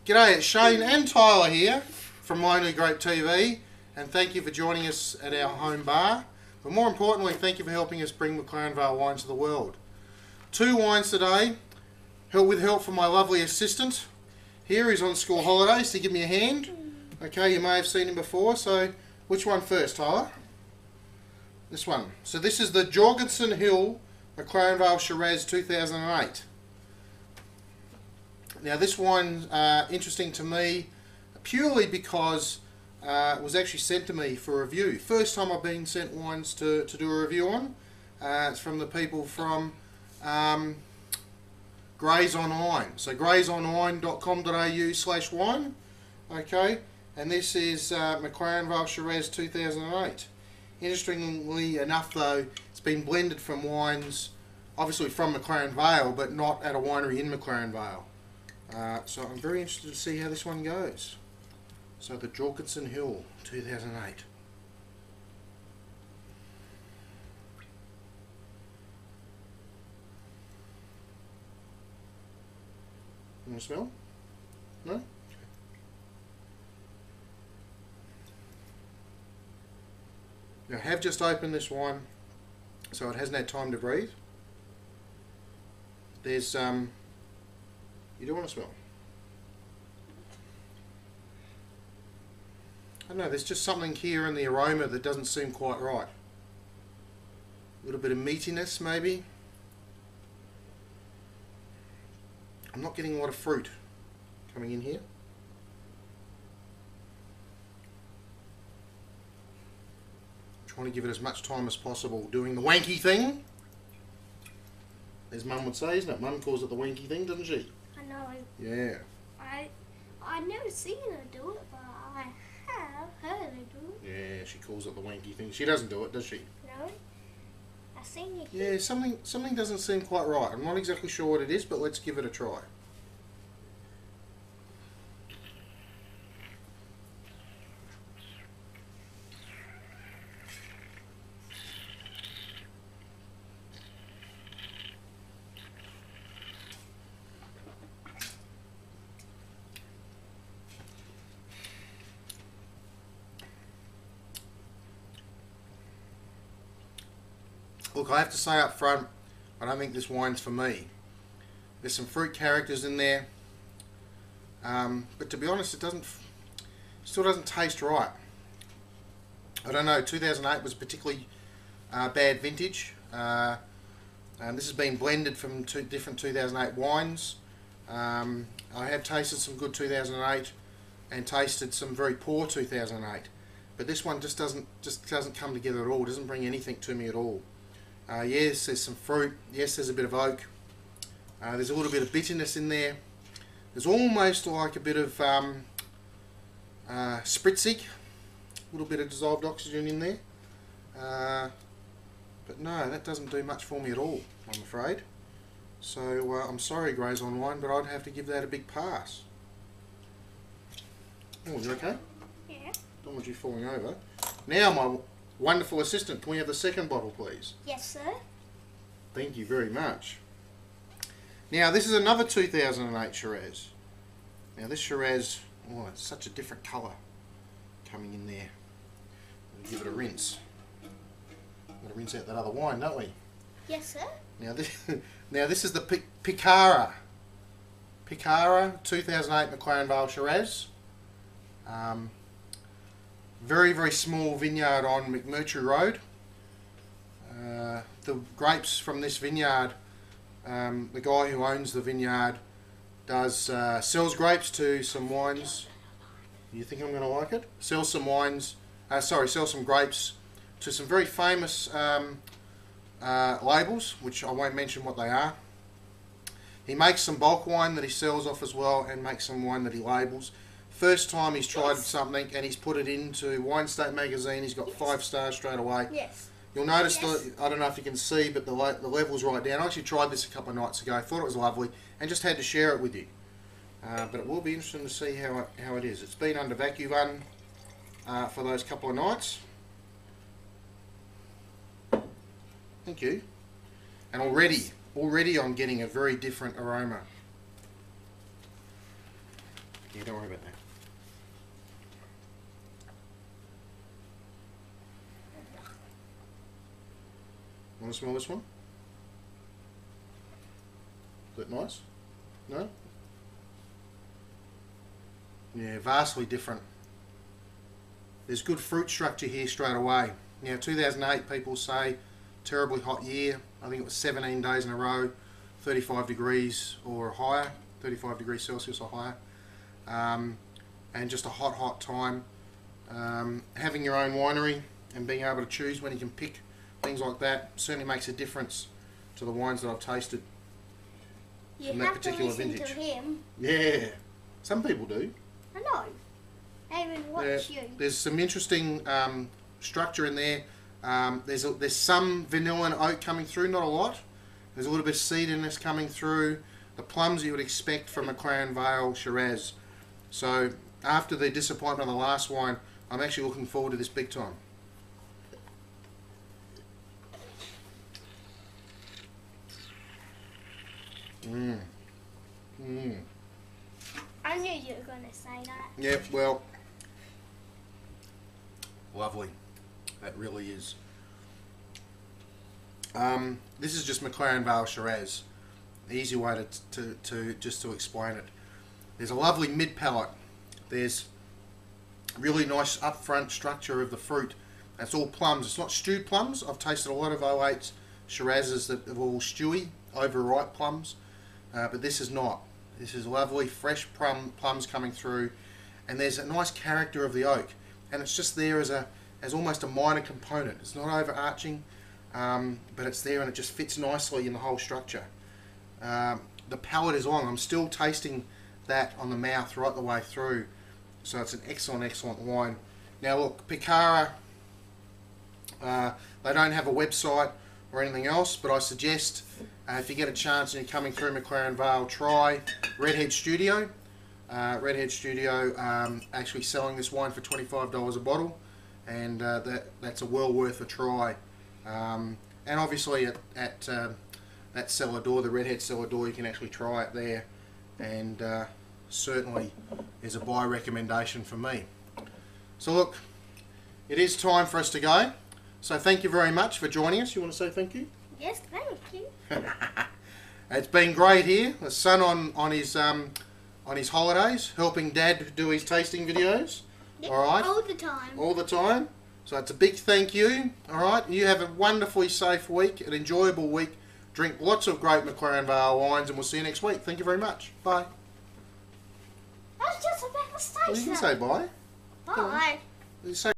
G'day, it's Shane and Tyler here from Lonely Grape TV, and thank you for joining us at our home bar. But more importantly, thank you for helping us bring McLaren Vale wine to the world. 2 wines today, with help from my lovely assistant. Here he's on school holidays to give me a hand. Okay, you may have seen him before, so which one first, Tyler? This one. So this is the Jorgensen Hill McLaren Vale Shiraz 2008. Now this one's interesting to me purely because it was actually sent to me for review. First time I've been sent wines to do a review on. It's from the people from Graze Online. So grazeonline.com.au/wine. Okay, and this is McLaren Vale Shiraz 2008. Interestingly enough though, it's been blended from wines, obviously from McLaren Vale, but not at a winery in McLaren Vale. So I'm very interested to see how this one goes. So the Jorgensen Hill 2008. You want to smell? No? Okay. Now I have just opened this wine, so it hasn't had time to breathe. There's you do want to smell? I don't know, there's just something here in the aroma that doesn't seem quite right. A little bit of meatiness maybe. I'm not getting a lot of fruit coming in here. Trying to give it as much time as possible, doing the wanky thing, as Mum would say, isn't it? Mum calls it the wanky thing, doesn't she? I know. Yeah. I've never seen her do it, but I have heard her do it. Yeah, she calls it the wanky thing. She doesn't do it, does she? No. I've seen it. Yeah, something doesn't seem quite right. I'm not exactly sure what it is, but let's give it a try. Look, I have to say up front, I don't think this wine's for me. There's some fruit characters in there, but to be honest, it still doesn't taste right. I don't know. 2008 was particularly bad vintage, and this has been blended from 2 different 2008 wines. I have tasted some good 2008 and tasted some very poor 2008, but this one just doesn't come together at all. It doesn't bring anything to me at all. Yes, there's some fruit. Yes, there's a bit of oak. There's a little bit of bitterness in there. There's almost like a bit of spritzig, a little bit of dissolved oxygen in there. But no, that doesn't do much for me at all, I'm afraid. So I'm sorry, Graze Online, but I'd have to give that a big pass. Oh, you okay? Yeah. Don't want you falling over. Now, my wonderful assistant, can we have the second bottle, please? Yes, sir. Thank you very much. Now, this is another 2008 Shiraz. Now, this Shiraz, oh, it's such a different colour coming in there. We'll give it a rinse. We've got to rinse out that other wine, don't we? Yes, sir. Now, this is the Pikkara. Pikkara 2008 McLaren Vale Shiraz. Very, very small vineyard on McMurtry Road. The grapes from this vineyard, the guy who owns the vineyard sells grapes to some wines. You think I'm going to like it? Sells some grapes to some very famous labels, which I won't mention what they are. He makes some bulk wine that he sells off as well, and makes some wine that he labels. First time he's tried something and he's put it into Wine State magazine, he's got 5 stars straight away. Yes. You'll notice, I don't know if you can see, but the level's right down. I actually tried this a couple of nights ago, thought it was lovely, and just had to share it with you. But it will be interesting to see how it is. It's been under vacuum for those couple of nights. Thank you. And already I'm getting a very different aroma. Yeah, don't worry about that. Want to smell this one? Is that nice? No? Yeah, vastly different. There's good fruit structure here straight away. Now, 2008, people say, terribly hot year. I think it was 17 days in a row, 35 degrees or higher, 35 degrees Celsius or higher. And just a hot time. Having your own winery and being able to choose when you can pick things like that certainly makes a difference to the wines that I've tasted. You from have that particular to listen vintage. to him. Yeah, some people do. I know. I even watch you. There's some interesting structure in there. There's some vanilla and oak coming through, not a lot. There's a little bit of seediness coming through. The plums you would expect from McLaren Vale Shiraz. So after the disappointment of the last wine, I'm actually looking forward to this big time. I knew you were going to say that. Yeah, well, lovely. That really is. This is just McLaren Vale Shiraz. The easy way to explain it. There's a lovely mid palate. There's really nice upfront structure of the fruit. That's all plums. It's not stewed plums. I've tasted a lot of 08s Shirazes that are all stewy, overripe plums. But this is not. This is lovely, fresh plums coming through, and there's a nice character of the oak, and it's just there as almost a minor component. It's not overarching, but it's there and it just fits nicely in the whole structure. The palate is long. I'm still tasting that on the mouth right the way through, so it's an excellent wine. Now look, Pikkara, they don't have a website or anything else, but I suggest if you get a chance and you're coming through McLaren Vale, try Redhead Studio. Redhead Studio actually selling this wine for $25 a bottle, and that's a well worth a try. And obviously at that cellar door, the Redhead cellar door, you can actually try it there, and certainly is a buy recommendation for me. So look, it is time for us to go. So thank you very much for joining us. You want to say thank you? Yes, thank you. It's been great here. The son on his holidays, helping Dad do his tasting videos. Yep, all right. all the time. All the time. So it's a big thank you. All right. You have a wonderfully safe week, an enjoyable week. Drink lots of great McLaren Vale wines, and we'll see you next week. Thank you very much. Bye. I was just about to say Well, you can say bye. Bye. Say